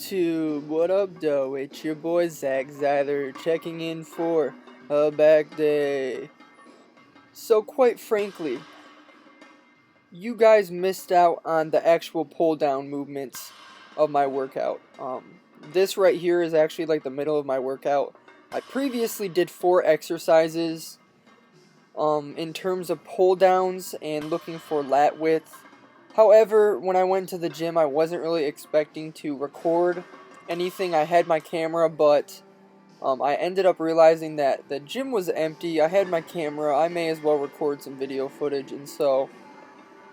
YouTube, what up though? It's your boy Zach Zyler checking in for a back day. So quite frankly, you guys missed out on the actual pull down movements of my workout. This right here is actually like the middle of my workout. I previously did 4 exercises in terms of pull downs and looking for lat width. However, when I went to the gym, I wasn't really expecting to record anything. I had my camera, but I ended up realizing that the gym was empty. I had my camera. I may as well record some video footage, and so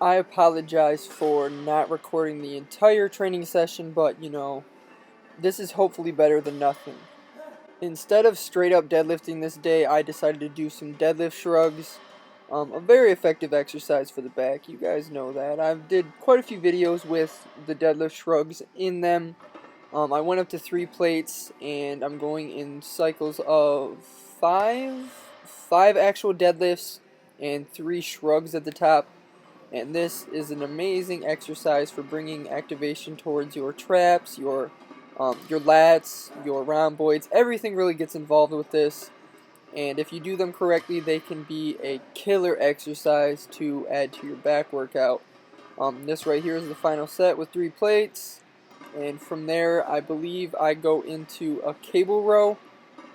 I apologize for not recording the entire training session, but this is hopefully better than nothing. Instead of straight up deadlifting this day, I decided to do some deadlift shrugs. A very effective exercise for the back. You guys know that. I did quite a few videos with the deadlift shrugs in them. I went up to 3 plates, and I'm going in cycles of 5 actual deadlifts and 3 shrugs at the top. And this is an amazing exercise for bringing activation towards your traps, your lats, your rhomboids. Everything really gets involved with this. And if you do them correctly, they can be a killer exercise to add to your back workout. This right here is the final set with 3 plates. And from there, I believe I go into a cable row.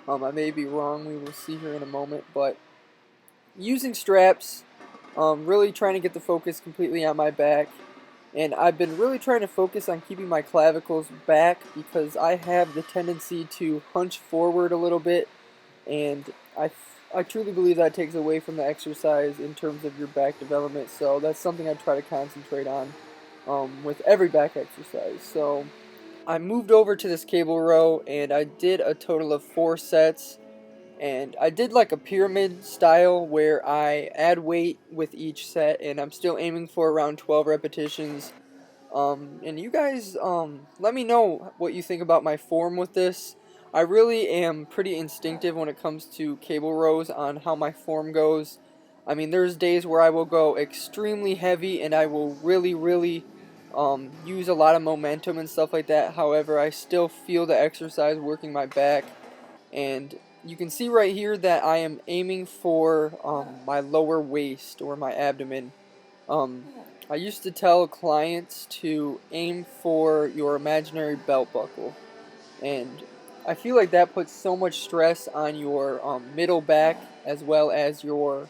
I may be wrong, we will see here in a moment. But using straps, really trying to get the focus completely on my back. And I've been really trying to focus on keeping my clavicles back because I have the tendency to hunch forward a little bit. And I truly believe that takes away from the exercise in terms of your back development. So that's something I try to concentrate on with every back exercise. So I moved over to this cable row and I did a total of 4 sets. And I did like a pyramid style where I add weight with each set, and I'm still aiming for around 12 repetitions. And you guys, let me know what you think about my form with this. I really am pretty instinctive when it comes to cable rows on how my form goes. I mean, there's days where I will go extremely heavy and I will really use a lot of momentum and stuff like that. However, I still feel the exercise working my back. And you can see right here that I am aiming for my lower waist or my abdomen. Um, I used to tell clients to aim for your imaginary belt buckle, and I feel like that puts so much stress on your middle back as well as your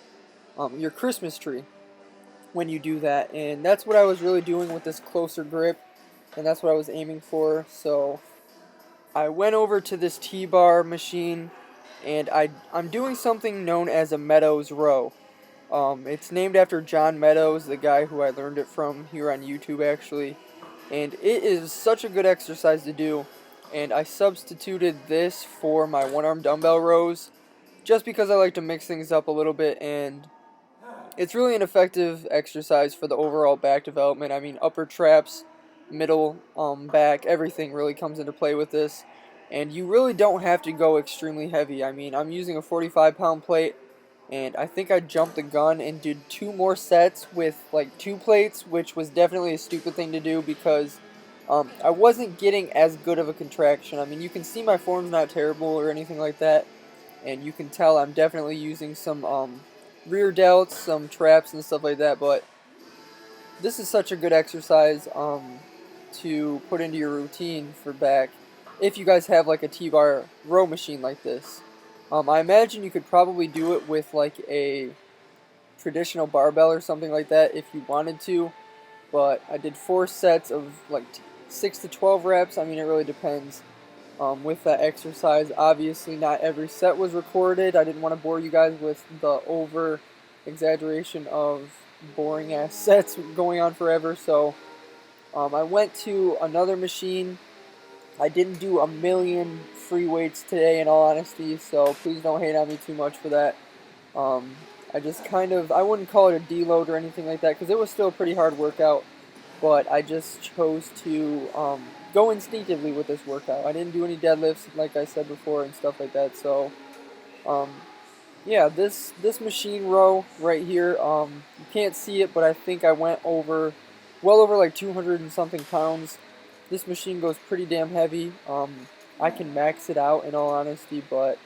Christmas tree when you do that, and that's what I was really doing with this closer grip, and that's what I was aiming for. So I went over to this T-bar machine, and I'm doing something known as a Meadows row. It's named after John Meadows, the guy who I learned it from here on YouTube actually. And it is such a good exercise to do. And I substituted this for my one-arm dumbbell rows just because I like to mix things up a little bit, and it's really an effective exercise for the overall back development. I mean, upper traps, middle, back, everything really comes into play with this. And you really don't have to go extremely heavy. I mean, I'm using a 45-pound plate, and I think I jumped the gun and did 2 more sets with like 2 plates, which was definitely a stupid thing to do because I wasn't getting as good of a contraction. I mean, you can see my form's not terrible or anything like that, and you can tell I'm definitely using some rear delts, some traps and stuff like that, but this is such a good exercise to put into your routine for back if you guys have like a T-bar row machine like this. I imagine you could probably do it with like a traditional barbell or something like that if you wanted to, but I did 4 sets of like 6 to 12 reps. I mean, it really depends with that exercise. Obviously, not every set was recorded. I didn't want to bore you guys with the over exaggeration of boring ass sets going on forever, so I went to another machine. I didn't do a million free weights today, in all honesty, so please don't hate on me too much for that. I just I wouldn't call it a deload or anything like that, because it was still a pretty hard workout, but I just chose to go instinctively with this workout. I didn't do any deadlifts, like I said before, and stuff like that, so um, yeah, this machine row right here, you can't see it, but I think I went over, well over like 200 and something pounds. this machine goes pretty damn heavy. I can max it out in all honesty, but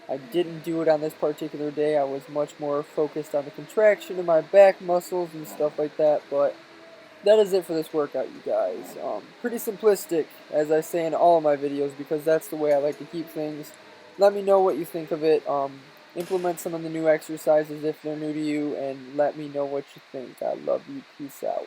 I didn't do it on this particular day. I was much more focused on the contraction of my back muscles and stuff like that, but that is it for this workout, you guys. Pretty simplistic, as I say in all of my videos, because that's the way I like to keep things. Let me know what you think of it. Implement some of the new exercises if they're new to you, and let me know what you think. I love you. Peace out.